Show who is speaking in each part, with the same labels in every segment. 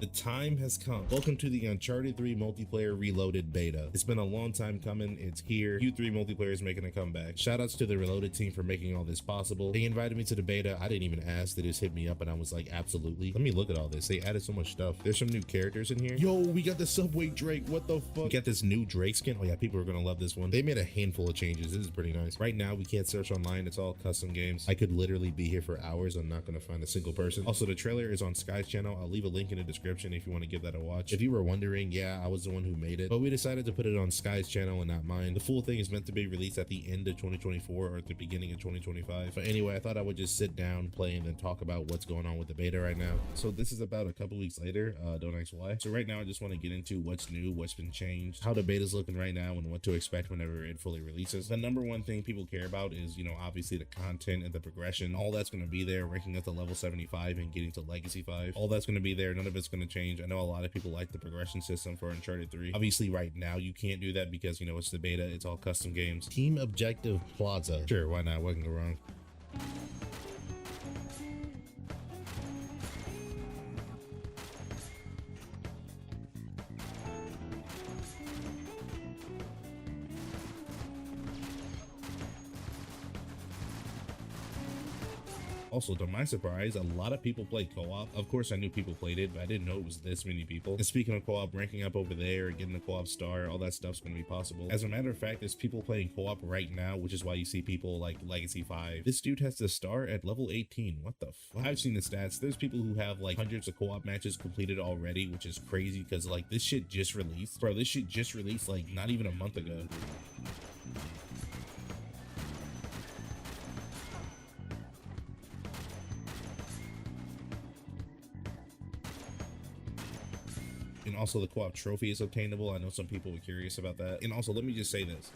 Speaker 1: The time has come. Welcome to the Uncharted 3 multiplayer reloaded beta. It's been a long time coming. It's here. U3 multiplayer is making a comeback. Shoutouts to the reloaded team for making all this possible. They invited me to the beta. I didn't even ask. They just hit me up and I was like, absolutely. Let me look at all this. They added so much stuff. There's some new characters in here. Yo, we got the Subway Drake. What the fuck? We got this new Drake skin. Oh yeah, people are gonna love this one. They made a handful of changes. This is pretty nice. Right now, we can't search online. It's all custom games. I could literally be here for hours. I'm not gonna find a single person. Also, the trailer is on Sky's channel. I'll leave a link in the description if you want to give that a watch. If you were wondering, yeah, I was the one who made it, but we decided to put it on Sky's channel and not mine. The full thing is meant to be released at the end of 2024 or at the beginning of 2025. But anyway, I thought I would just sit down, play, and then talk about what's going on with the beta right now. So this is about a couple weeks later. Don't ask why. So right now, I just want to get into what's new, what's been changed, how the beta's looking right now, and what to expect whenever it fully releases. The number one thing people care about is, obviously the content and the progression. All that's going to be there, ranking up to level 75 and getting to Legacy 5. All that's going to be there. None of it's going to change. I know a lot of people like the progression system for Uncharted 3. Obviously right now you can't do that because it's the beta, it's all custom games. Team Objective Plaza. Sure, why not? What can go wrong? Also, to my surprise, a lot of people play co-op. Of course, I knew people played it, but I didn't know it was this many people. And speaking of co-op, ranking up over there, getting a co-op star, all that stuff's going to be possible. As a matter of fact, there's people playing co-op right now, which is why you see people like Legacy 5. This dude has the star at level 18. What the fuck? I've seen the stats. There's people who have like hundreds of co-op matches completed already, which is crazy because like this shit just released. Bro, this shit just released like not even a month ago. And also the co-op trophy is obtainable. I know some people were curious about that. And also, let me just say this.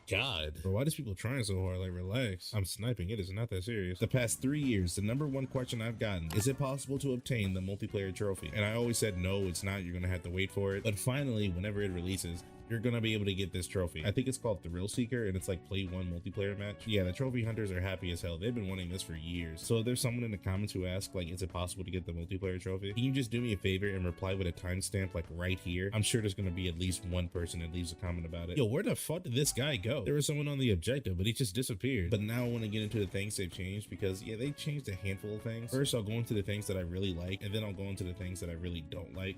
Speaker 1: God, bro, why does people trying so hard? Like, relax. I'm sniping. It is not that serious. The past 3 years, the number one question I've gotten, is it possible to obtain the multiplayer trophy? And I always said, no, it's not. You're going to have to wait for it. But finally, whenever it releases, you're gonna be able to get this trophy. I think it's called Thrill Seeker and it's like play one multiplayer match. Yeah, the trophy hunters are happy as hell. They've been wanting this for years. So if there's someone in the comments who asks like, is it possible to get the multiplayer trophy? Can you just do me a favor and reply with a timestamp like right here? I'm sure there's gonna be at least one person that leaves a comment about it. Yo, where the fuck did this guy go? There was someone on the objective, but he just disappeared. But now I want to get into the things they've changed because yeah, they changed a handful of things. First, I'll go into the things that I really like, and then I'll go into the things that I really don't like.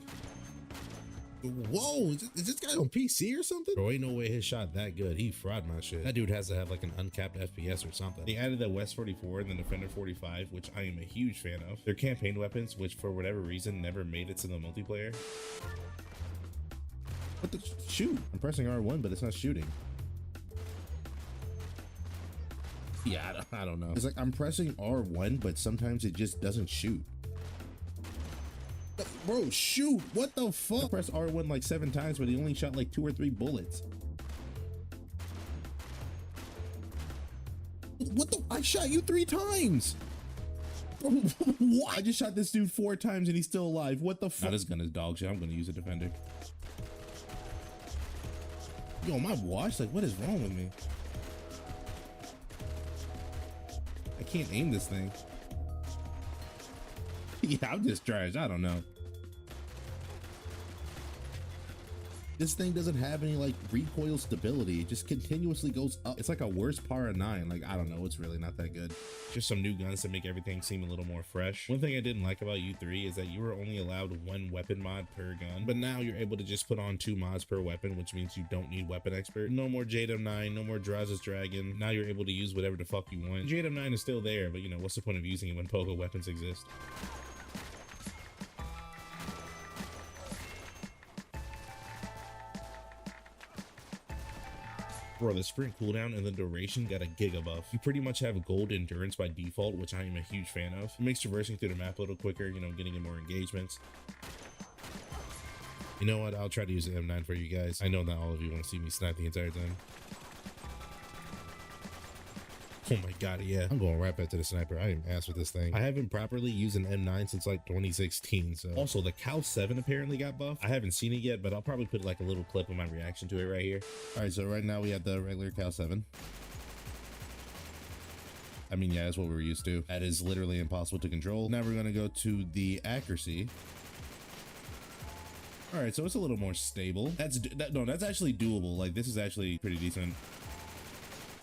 Speaker 1: Whoa, is this guy on PC or something? Bro, ain't no way his shot that good. He fraud my shit. That dude has to have like an uncapped FPS or something. They added the West 44 and the Defender 45, which I am a huge fan of. Their campaign weapons, which for whatever reason never made it to the multiplayer. What the shoot? I'm pressing R1, but it's not shooting. Yeah, I don't know. It's like I'm pressing R1, but sometimes it just doesn't shoot. Bro, shoot! What the fuck? I pressed R1 like 7 times, but he only shot like 2 or 3 bullets. What the? I shot you 3 times! What? I just shot this dude 4 times and he's still alive. What the fuck? Now this gun is dog shit. I'm gonna use a Defender. Yo, my watch? Like, what is wrong with me? I can't aim this thing. Yeah, I'm just trash. I don't know. This thing doesn't have any like recoil stability. It just continuously goes up. It's like a worse Para 9. Like, I don't know. It's really not that good. Just some new guns to make everything seem a little more fresh. One thing I didn't like about U3 is that you were only allowed 1 weapon mod per gun, but now you're able to just put on 2 mods per weapon, which means you don't need weapon expert. No more JDM9, no more Draza's Dragon. Now you're able to use whatever the fuck you want. JDM9 is still there, but what's the point of using it when pogo weapons exist? Bro, the sprint cooldown and the duration got a giga buff. You pretty much have gold endurance by default, which I am a huge fan of. It makes traversing through the map a little quicker, getting in more engagements. You know what? I'll try to use the M9 for you guys. I know not all of you want to see me snipe the entire time. Oh my god, yeah. I'm going right back to the sniper. I am ass with this thing. I haven't properly used an M9 since like 2016, so. Also, the Cal 7 apparently got buffed. I haven't seen it yet, but I'll probably put like a little clip of my reaction to it right here. All right, so right now we have the regular Cal 7. I mean, yeah, that's what we were used to. That is literally impossible to control. Now we're gonna go to the accuracy. All right, so it's a little more stable. That's actually doable. Like, this is actually pretty decent.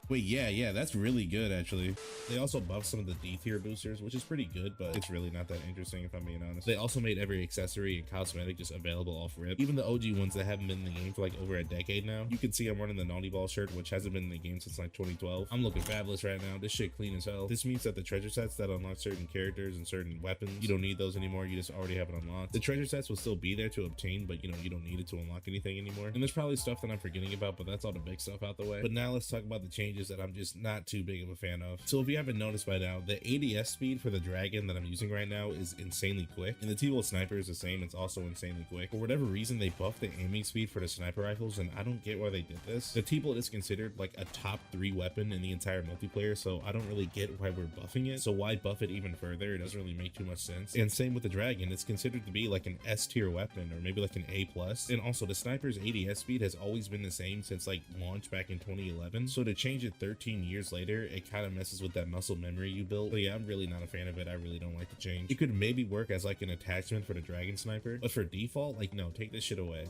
Speaker 1: Wait, yeah, that's really good, actually. They also buffed some of the D tier boosters, which is pretty good, but it's really not that interesting if I'm being honest. They also made every accessory and cosmetic just available off rip. Even the OG ones that haven't been in the game for like over a decade now. You can see I'm running the Naughty Ball shirt, which hasn't been in the game since like 2012. I'm looking fabulous right now. This shit clean as hell. This means that the treasure sets that unlock certain characters and certain weapons, you don't need those anymore. You just already have it unlocked. The treasure sets will still be there to obtain, but you know, you don't need it to unlock anything anymore. And there's probably stuff that I'm forgetting about, but that's all the big stuff out the way. But now let's talk about the changes that I'm just not too big of a fan of. So if you haven't noticed by now, the ADS speed for the dragon that I'm using right now is insanely quick, and the T-Bolt sniper is the same. It's also insanely quick. For whatever reason, they buffed the aiming speed for the sniper rifles, and I don't get why they did this. The T-Bolt is considered like a top 3 weapon in the entire multiplayer, so I don't really get why we're buffing it. So why buff it even further? It doesn't really make too much sense. And same with the dragon, it's considered to be like an S tier weapon, or maybe like an A+. And also the sniper's ADS speed has always been the same since like launch back in 2011. So to change it 13 years later, it kind of messes with that muscle memory you built. But yeah, I'm really not a fan of it. I really don't like the change. It could maybe work as like an attachment for the dragon sniper, but for default, like, no, take this shit away.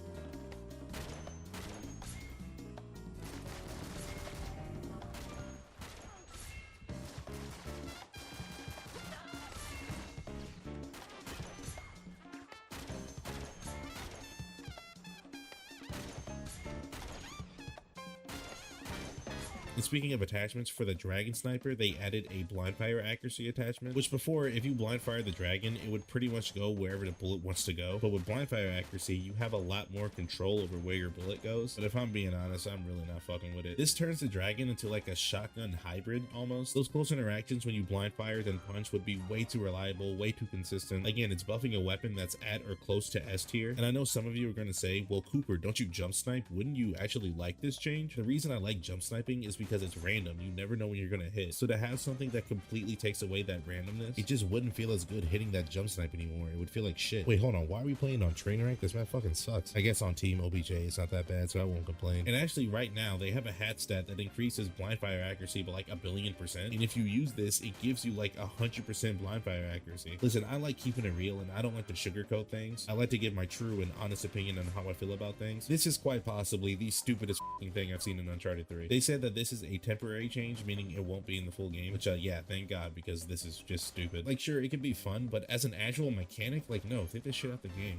Speaker 1: And speaking of attachments, for the dragon sniper, they added a blind fire accuracy attachment, which before, if you blind fire the dragon, it would pretty much go wherever the bullet wants to go. But with blind fire accuracy, you have a lot more control over where your bullet goes. But if I'm being honest, I'm really not fucking with it. This turns the dragon into like a shotgun hybrid almost. Those close interactions when you blind fire then punch would be way too reliable, way too consistent. Again, it's buffing a weapon that's at or close to S tier. And I know some of you are going to say, well, Cooper, don't you jump snipe? Wouldn't you actually like this change? The reason I like jump sniping is because it's random. You never know when you're gonna hit. So to have something that completely takes away that randomness, it just wouldn't feel as good hitting that jump snipe anymore. It would feel like shit. Wait, hold on. Why are we playing on train rank? This map fucking sucks. I guess on team OBJ it's not that bad, so I won't complain. And actually right now they have a hat stat that increases blind fire accuracy by like 1,000,000,000%. And if you use this, it gives you like 100% blind fire accuracy. Listen, I like keeping it real and I don't like to sugarcoat things. I like to give my true and honest opinion on how I feel about things. This is quite possibly the stupidest thing I've seen in Uncharted 3. They said that this is a temporary change, meaning it won't be in the full game, which yeah, thank God, because this is just stupid. Like, sure, it can be fun, but as an actual mechanic, like, no, take this shit out the game.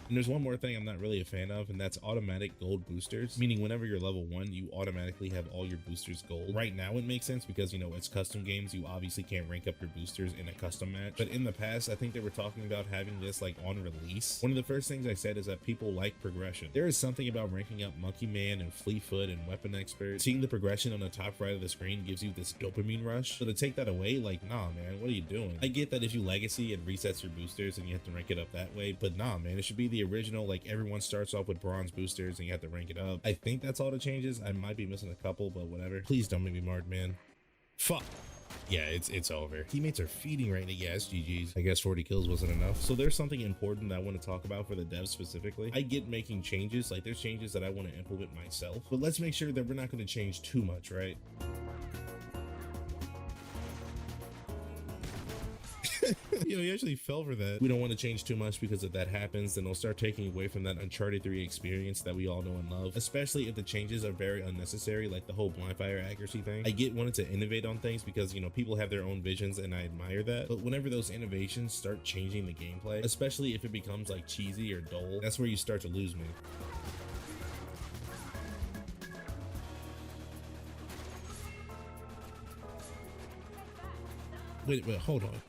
Speaker 1: And there's one more thing I'm not really a fan of, and that's automatic gold boosters, meaning whenever you're level 1, you automatically have all your boosters gold. Right now it makes sense because, you know, it's custom games. You obviously can't rank up your boosters in a custom match. But in the past, I think they were talking about having this like on release. One of the first things I said is that people like progression. There is something about ranking up Monkey Man and Fleetfoot and Weapon Expert. Seeing the progression on the top right of the screen gives you this dopamine rush. So to take that away, like, nah, man, what are you doing? I get that if you legacy, it resets your boosters and you have to rank it up that way, but nah, man, it should be the original, like everyone starts off with bronze boosters and you have to rank it up. I think that's all the changes. I might be missing a couple, but whatever. Please don't make me marked, man. Fuck. Yeah, it's over. Teammates are feeding right now. Yes, GG's. I guess 40 kills wasn't enough. So there's something important that I want to talk about for the devs specifically. I get making changes, like there's changes that I want to implement myself, but let's make sure that we're not going to change too much, right? You know, he actually fell for that. We don't want to change too much because if that happens, then they'll start taking away from that Uncharted 3 experience that we all know and love, especially if the changes are very unnecessary, like the whole blind fire accuracy thing. I get wanting to innovate on things because, you know, people have their own visions and I admire that, but whenever those innovations start changing the gameplay, especially if it becomes like cheesy or dull, that's where you start to lose me. Wait, hold on.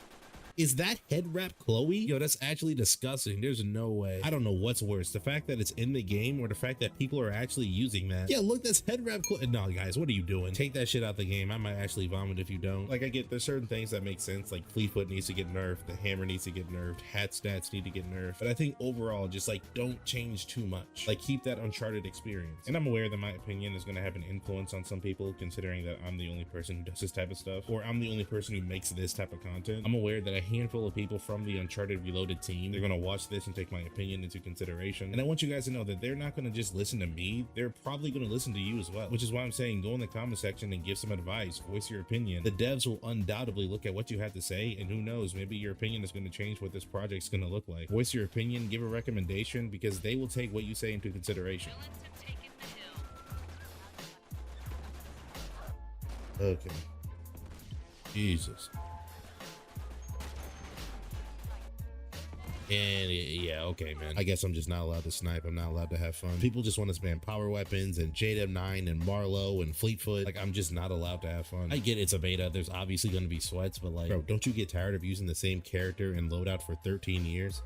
Speaker 1: Is that head wrap Chloe? Yo, that's actually disgusting. There's no way. I don't know what's worse, the fact that it's in the game or the fact that people are actually using that. Yeah, look, that's head wrap Chloe. No, guys, what are you doing? Take that shit out the game. I might actually vomit if you don't. Like, I get there's certain things that make sense, like Fleetfoot needs to get nerfed, the hammer needs to get nerfed, hat stats need to get nerfed. But I think overall, just like don't change too much. Like, keep that Uncharted experience. And I'm aware that my opinion is going to have an influence on some people, considering that I'm the only person who does this type of stuff, or I'm the only person who makes this type of content. I'm aware that a handful of people from the Uncharted Reloaded team, they're going to watch this and take my opinion into consideration. And I want you guys to know that they're not going to just listen to me, they're probably going to listen to you as well, which is why I'm saying go in the comment section and give some advice, voice your opinion. The devs will undoubtedly look at what you have to say, and who knows, maybe your opinion is going to change what this project's going to look like. Voice your opinion, give a recommendation, because they will take what you say into consideration. Okay. Jesus. And yeah, okay, man. I guess I'm just not allowed to snipe. I'm not allowed to have fun. People just want to spam power weapons and JDM9 and Marlowe and Fleetfoot. Like, I'm just not allowed to have fun. I get it's a beta. There's obviously going to be sweats, but like, bro, don't you get tired of using the same character and loadout for 13 years?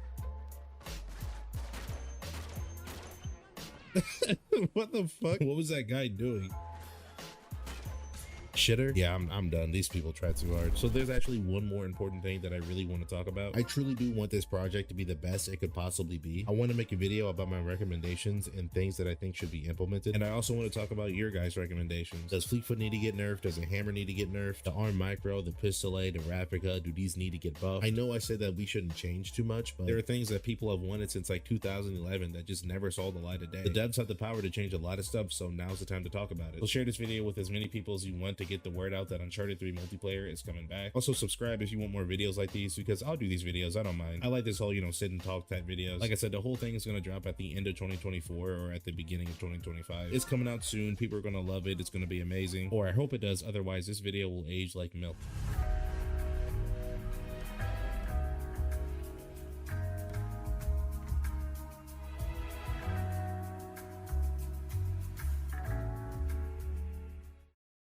Speaker 1: What the fuck? What was that guy doing? Shitter? Yeah, I'm done. These people try too hard. So there's actually one more important thing that I really want to talk about. I truly do want this project to be the best it could possibly be. I want to make a video about my recommendations and things that I think should be implemented. And I also want to talk about your guys' recommendations. Does Fleetfoot need to get nerfed? Does a hammer need to get nerfed? The arm micro, the pistolet, the replica, do these need to get buffed? I know I said that we shouldn't change too much, but there are things that people have wanted since like 2011 that just never saw the light of day. The devs have the power to change a lot of stuff, so now's the time to talk about it. So share this video with as many people as you want to get the word out that Uncharted 3 multiplayer is coming back. Also subscribe if you want more videos like these, because I'll do these videos. I don't mind. I like this whole, sit and talk type videos. Like I said, the whole thing is going to drop at the end of 2024 or at the beginning of 2025. It's coming out soon. People are going to love it. It's going to be amazing. Or I hope it does. Otherwise, this video will age like milk.